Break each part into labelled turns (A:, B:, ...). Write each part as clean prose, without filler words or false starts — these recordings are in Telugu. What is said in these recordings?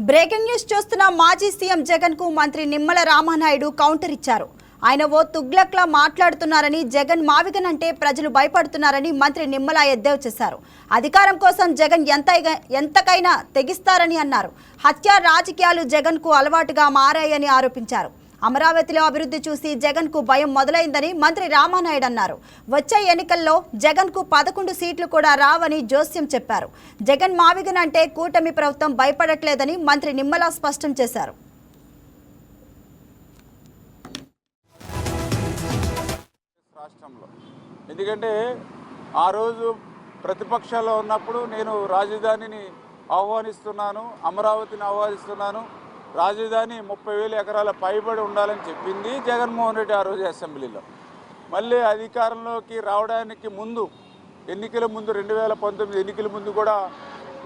A: బ్రేకింగ్ న్యూస్ చూస్తున్న మాజీ సీఎం జగన్ కు మంత్రి నిమ్మల రామానాయుడు కౌంటర్ ఇచ్చారు. ఆయన ఓ తుగ్లక్లా మాట్లాడుతున్నారని, జగన్ మావిగన్ అంటే ప్రజలు భయపడుతున్నారని మంత్రి నిమ్మల ఎద్దేవా చేశారు. అధికారం కోసం జగన్ ఎంతకైనా తెగిస్తారని అన్నారు. హత్య రాజకీయాలు జగన్ కు అలవాటుగా మారాయని ఆరోపించారు. అమరావతిలో అభివృద్ధి చూసి జగన్ కు భయం మొదలైందని మంత్రి రామానాయుడు అన్నారు. వచ్చే ఎన్నికల్లో జగన్ కు 11 సీట్లు కూడా రావని జోస్యం చెప్పారు. జగన్ మావిగన్ అంటే కూటమి ప్రభుత్వం భయపడట్లేదని మంత్రి నిమ్మల స్పష్టం చేశారు.
B: ఎందుకంటే ఆ రోజు ప్రతిపక్షాల్లో ఉన్నప్పుడు నేను రాజధానిని ఆహ్వానిస్తున్నాను, అమరావతిని ఆహ్వానిస్తున్నాను, రాజధాని 30,000 ఎకరాల పైబడి ఉండాలని చెప్పింది జగన్మోహన్ రెడ్డి ఆ రోజు అసెంబ్లీలో. మళ్ళీ అధికారంలోకి రావడానికి ముందు, ఎన్నికల ముందు 2019 ఎన్నికల ముందు కూడా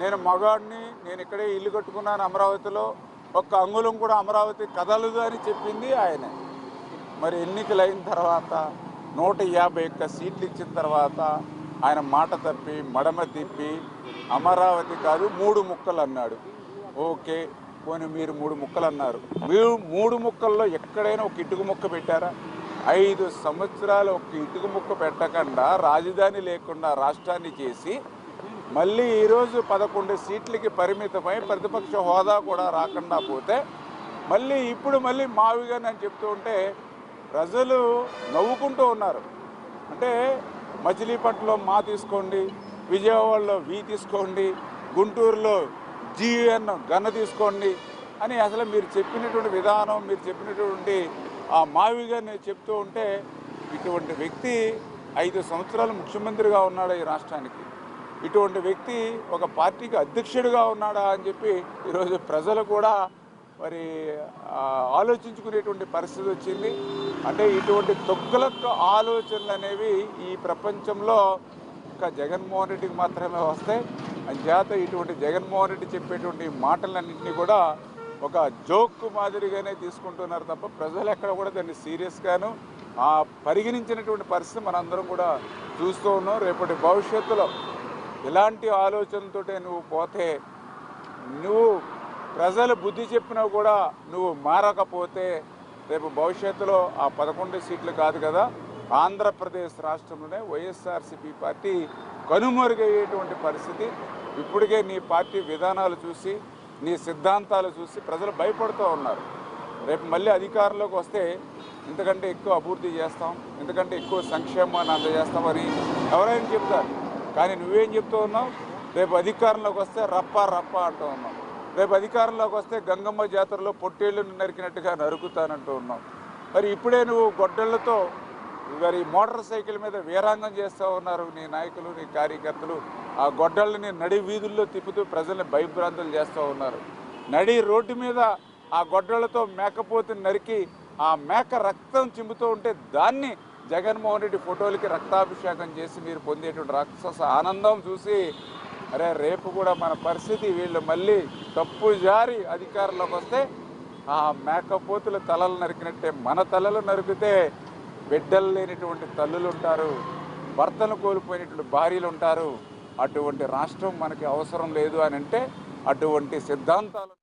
B: నేను మగాడిని, నేను ఇక్కడే ఇల్లు కట్టుకున్నాను అమరావతిలో, ఒక్క అంగుళం కూడా అమరావతి కదలదు అని చెప్పింది ఆయన. మరి ఎన్నికలు అయిన తర్వాత 151 సీట్లు ఇచ్చిన తర్వాత ఆయన మాట తప్పి మడమ తిప్పి అమరావతి కాదు 3 ముక్కలు అన్నాడు. ఓకే, పోనీ మీరు 3 ముక్కలు అన్నారు. మీరు 3 ముక్కల్లో ఎక్కడైనా ఒక ఇటుక ముక్క పెట్టారా? 5 సంవత్సరాలు ఒక ఇటుక ముక్క పెట్టకుండా రాజధాని లేకుండా రాష్ట్రాన్ని చేసి మళ్ళీ ఈరోజు 11 సీట్లకి పరిమితమై ప్రతిపక్ష హోదా కూడా రాకుండా పోతే ఇప్పుడు మళ్ళీ మావిగాని అని చెప్తూ ఉంటే ప్రజలు నవ్వుకుంటూ ఉన్నారు. అంటే మచిలీపట్నంలో మా తీసుకోండి, విజయవాడలో వి తీసుకోండి, గుంటూరులో జిఎన్ గన్న తీసుకోండి అని అసలు మీరు చెప్పినటువంటి విధానం, మీరు చెప్పినటువంటి ఆ మావిగాని చెప్తూ ఉంటే ఇటువంటి వ్యక్తి 5 సంవత్సరాలు ముఖ్యమంత్రిగా ఉన్నాడా ఈ రాష్ట్రానికి? ఇటువంటి వ్యక్తి ఒక పార్టీకి అధ్యక్షుడిగా ఉన్నాడా అని చెప్పి ఈరోజు ప్రజలు కూడా మరి ఆలోచించుకునేటువంటి పరిస్థితి వచ్చింది. అంటే ఇటువంటి తొగ్గులకు ఆలోచనలు అనేవి ఈ ప్రపంచంలో ఒక జగన్మోహన్ రెడ్డికి మాత్రమే వస్తాయి. అంచేత ఇటువంటి జగన్మోహన్ రెడ్డి చెప్పేటువంటి మాటలన్నింటినీ కూడా ఒక జోక్ మాదిరిగానే తీసుకుంటున్నారు తప్ప ప్రజలు ఎక్కడ కూడా దాన్ని సీరియస్గాను పరిగణించినటువంటి పరిస్థితి మనందరం కూడా చూస్తూ ఉన్నాం. రేపటి భవిష్యత్తులో ఇలాంటి ఆలోచనలతోటే నువ్వు పోతే, నువ్వు ప్రజలు బుద్ధి చెప్పినా కూడా నువ్వు మారకపోతే రేపు భవిష్యత్తులో ఆ 11 సీట్లు కాదు కదా, ఆంధ్రప్రదేశ్ రాష్ట్రంలోనే వైఎస్ఆర్సీపీ పార్టీ కనుమరుగయ్యేటువంటి పరిస్థితి. ఇప్పటికే నీ పార్టీ విధానాలు చూసి, నీ సిద్ధాంతాలు చూసి ప్రజలు భయపడుతూ ఉన్నారు. రేపు మళ్ళీ అధికారంలోకి వస్తే ఇంతకంటే ఎక్కువ అభివృద్ధి చేస్తాం, ఇంతకంటే ఎక్కువ సంక్షేమాన్ని అందజేస్తామని ఎవరైనా చెప్తారు. కానీ నువ్వేం చెప్తూ ఉన్నావు? రేపు అధికారంలోకి వస్తే రప్ప అంటూ ఉన్నావు. రేపు అధికారంలోకి వస్తే గంగమ్మ జాతరలో పొట్టేళ్లను నరికినట్టుగా నరుకుతానంటూ ఉన్నావు. మరి ఇప్పుడే నువ్వు గొడ్డళ్లతో మరి మోటార్ సైకిల్ మీద వీరాంగం చేస్తూ ఉన్నారు నీ నాయకులు, నీ కార్యకర్తలు. ఆ గొడ్డళ్ళని నడి వీధుల్లో తిప్పుతూ ప్రజల్ని భయభ్రాంతులు చేస్తూ ఉన్నారు. నడి రోడ్డు మీద ఆ గొడ్డళ్లతో మేకపోతుని నరికి ఆ మేక రక్తం చిమ్ముతూ ఉంటే దాన్ని జగన్మోహన్ రెడ్డి ఫోటోలకి రక్తాభిషేకం చేసి మీరు పొందేటువంటి రాక్షస ఆనందం చూసి అరే రేపు కూడా మన పరిస్థితి, వీళ్ళు మళ్ళీ తప్పు జారి అధికారంలోకి వస్తే ఆ మేకపోతుల తలలు నరికినట్టే మన తలలు నరికితే బిడ్డలు లేనిటువంటి తల్లులు ఉంటారు, భర్తను కోల్పోయినటువంటి భార్యలు ఉంటారు. అటువంటి రాష్ట్రం మనకి అవసరం లేదు అని అంటే అటువంటి సిద్ధాంతాలు